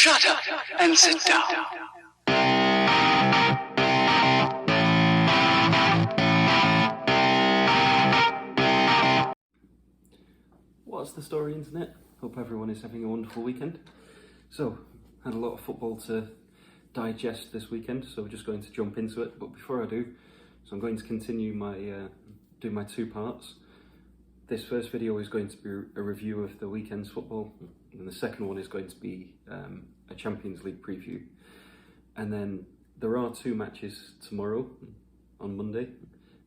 Shut up and sit down. What's the story, internet? Hope everyone is having a wonderful weekend. So, had a lot of football to digest this weekend, so we're just going to jump into it. But before I do, so I'm going to continue do my two parts. This first video is going to be a review of the weekend's football, and the second one is going to be a Champions League preview. And then there are two matches tomorrow, on Monday.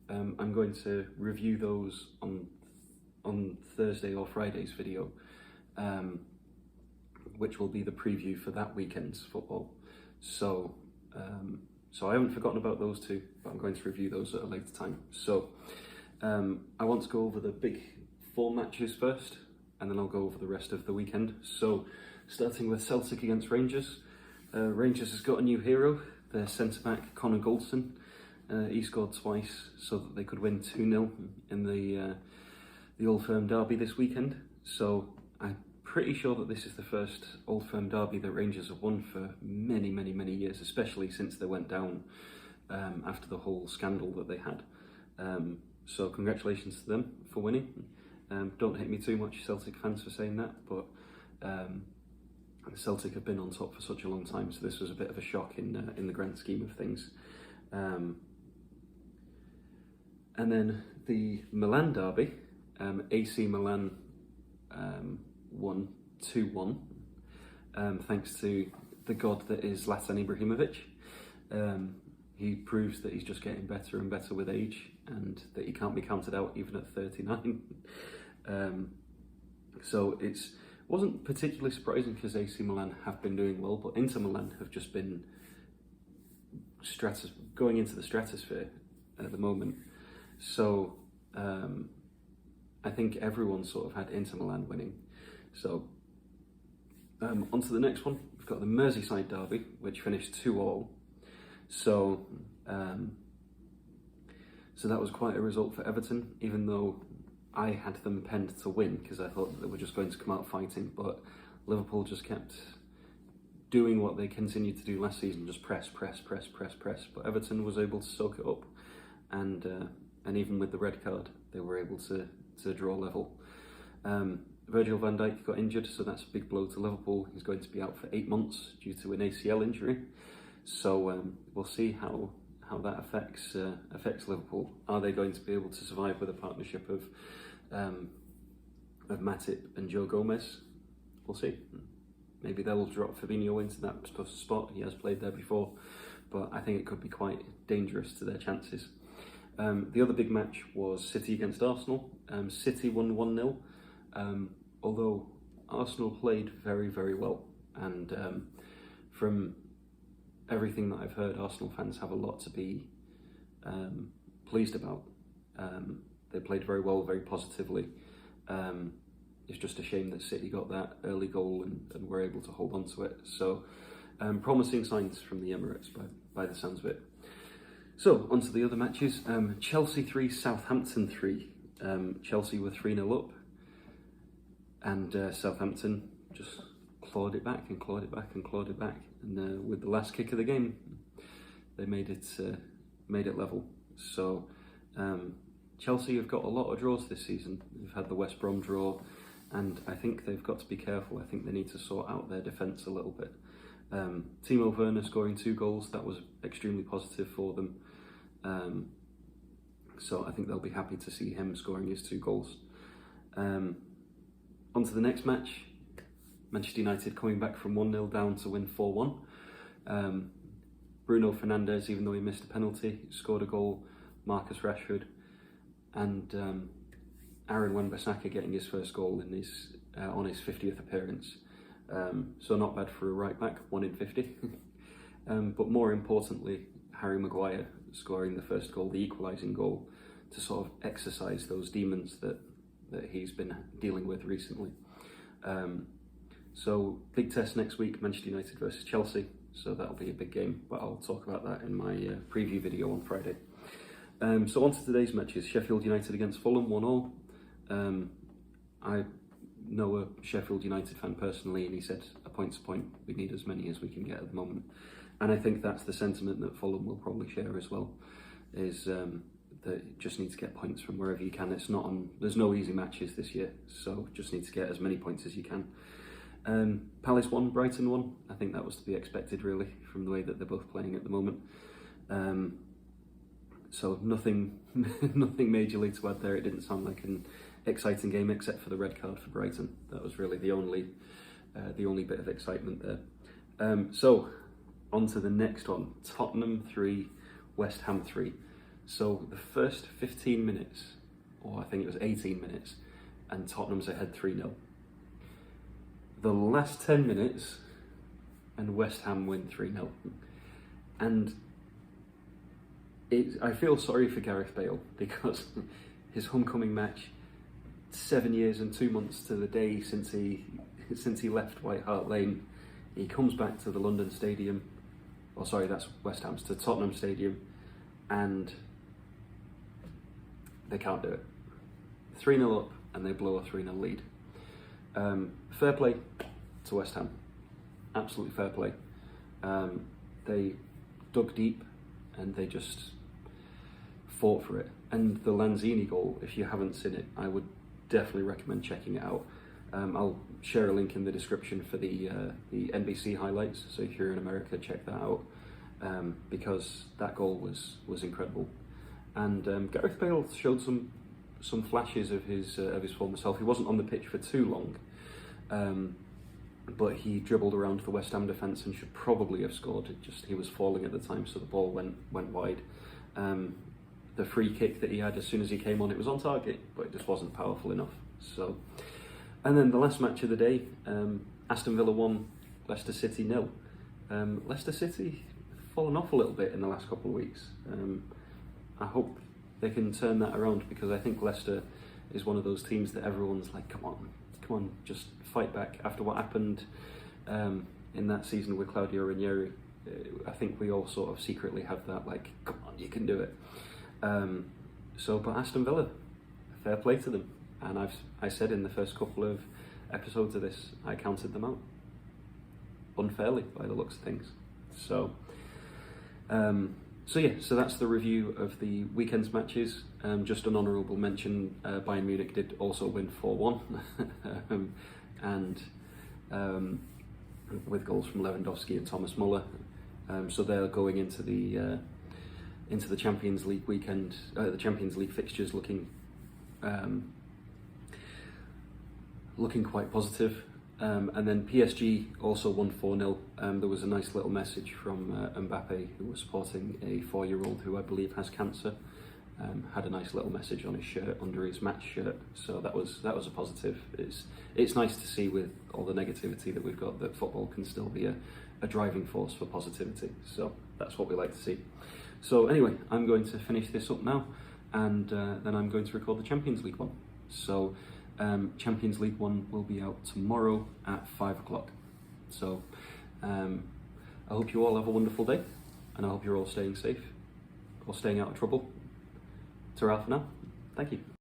I'm going to review those on Thursday or Friday's video, which will be the preview for that weekend's football. So I haven't forgotten about those two, but I'm going to review those at a later time. So I want to go over the big four matches first, and then I'll go over the rest of the weekend. So starting with Celtic against Rangers. Rangers has got a new hero, their centre-back Connor Goldson. He scored twice so that they could win 2-0 in the Old Firm derby this weekend. So I'm pretty sure that this is the first Old Firm derby that Rangers have won for many, many, many years, especially since they went down after the whole scandal that they had. So congratulations to them for winning. Don't hate me too much, Celtic fans, for saying that, but Celtic have been on top for such a long time, so this was a bit of a shock in the grand scheme of things. And then the Milan derby, AC Milan won 2-1, thanks to the god that is Zlatan Ibrahimovic. He proves that he's just getting better and better with age, and that he can't be counted out even at 39. So it wasn't particularly surprising because AC Milan have been doing well, but Inter Milan have just been going into the stratosphere at the moment. So I think everyone sort of had Inter Milan winning. So on to the next one. We've got the Merseyside derby, which finished 2-2. So that was quite a result for Everton, even though I had them penned to win because I thought that they were just going to come out fighting, but Liverpool just kept doing what they continued to do last season, just press. But Everton was able to soak it up, and even with the red card, they were able to draw level. Virgil van Dijk got injured, so that's a big blow to Liverpool. He's going to be out for 8 months due to an ACL injury. So we'll see how that affects Liverpool. Are they going to be able to survive with a partnership of Matip and Joe Gomez? We'll see. Maybe they'll drop Fabinho into that spot. He has played there before, but I think it could be quite dangerous to their chances. The other big match was City against Arsenal. City won 1-0, although Arsenal played very, very well. And from everything that I've heard, Arsenal fans have a lot to be pleased about. They played very well, very positively. It's just a shame that City got that early goal and were able to hold on to it. So promising signs from the Emirates by the sounds of it. So on to the other matches. Chelsea 3, Southampton 3. Chelsea were 3-0 up, and Southampton just clawed it back. And with the last kick of the game, they made it level. So Chelsea have got a lot of draws this season. They've had the West Brom draw, and I think they've got to be careful. I think they need to sort out their defence a little bit. Timo Werner scoring 2 goals, that was extremely positive for them. So I think they'll be happy to see him scoring his 2 goals. On to the next match. Manchester United coming back from 1-0 down to win 4-1. Bruno Fernandes, even though he missed a penalty, scored a goal. Marcus Rashford and Aaron Wan-Bissaka getting his first goal in on his 50th appearance. So not bad for a right back, 1 in 50. But more importantly, Harry Maguire scoring the first goal, the equalising goal, to sort of exercise those demons that he's been dealing with recently. So big test next week, Manchester United versus Chelsea. So that'll be a big game, but I'll talk about that in my preview video on Friday. So on to today's matches. Sheffield United against Fulham, 1-1. I know a Sheffield United fan personally, and he said, a point's a point, we need as many as we can get at the moment. And I think that's the sentiment that Fulham will probably share as well, is that you just need to get points from wherever you can. There's no easy matches this year, so just need to get as many points as you can. Palace won, Brighton won. I think that was to be expected, really, from the way that they're both playing at the moment. So nothing majorly to add there. It didn't sound like an exciting game, except for the red card for Brighton. That was really the only bit of excitement there. So on to the next one. Tottenham 3, West Ham 3. So the first 15 minutes, or I think it was 18 minutes, and Tottenham's ahead 3-0. The last 10 minutes, and West Ham win 3-0. And I feel sorry for Gareth Bale, because his homecoming match, 7 years and 2 months to the day since he left White Hart Lane, he comes back to the London Stadium, that's West Ham's, to Tottenham Stadium, and they can't do it. 3-0 up, and they blow a 3-0 lead. Fair play to West Ham, absolutely fair play. They dug deep, and they just fought for it. And the Lanzini goal, if you haven't seen it, I would definitely recommend checking it out. I'll share a link in the description for the NBC highlights, so if you're in America, check that out, because that goal was incredible. And Gareth Bale showed some flashes of his former self. He wasn't on the pitch for too long, but he dribbled around the West Ham defence and should probably have scored. He was falling at the time, so the ball went wide. The free kick that he had as soon as he came on, it was on target, but it just wasn't powerful enough. So, and then the last match of the day, Aston Villa 1, Leicester City 0. Leicester City fallen off a little bit in the last couple of weeks. I hope they can turn that around, because I think Leicester is one of those teams that everyone's like, come on, just fight back. After what happened in that season with Claudio Ranieri, I think we all sort of secretly have that, like, come on, you can do it. But Aston Villa, fair play to them. And I said in the first couple of episodes of this, I counted them out unfairly by the looks of things. So that's the review of the weekend's matches. Just an honourable mention, Bayern Munich did also win 4-1, and with goals from Lewandowski and Thomas Muller. So they're going into the Champions League weekend, the Champions League fixtures looking quite positive. And then PSG also won 4-0. There was a nice little message from Mbappe, who was supporting a 4-year-old who I believe has cancer. Had a nice little message on his shirt, under his match shirt. So that was a positive. It's nice to see, with all the negativity that we've got, that football can still be a driving force for positivity. So that's what we like to see. So anyway, I'm going to finish this up now, and then I'm going to record the Champions League one. So Champions League one will be out tomorrow at 5 o'clock. So I hope you all have a wonderful day, and I hope you're all staying safe or staying out of trouble. Ta-ra for now. Thank you.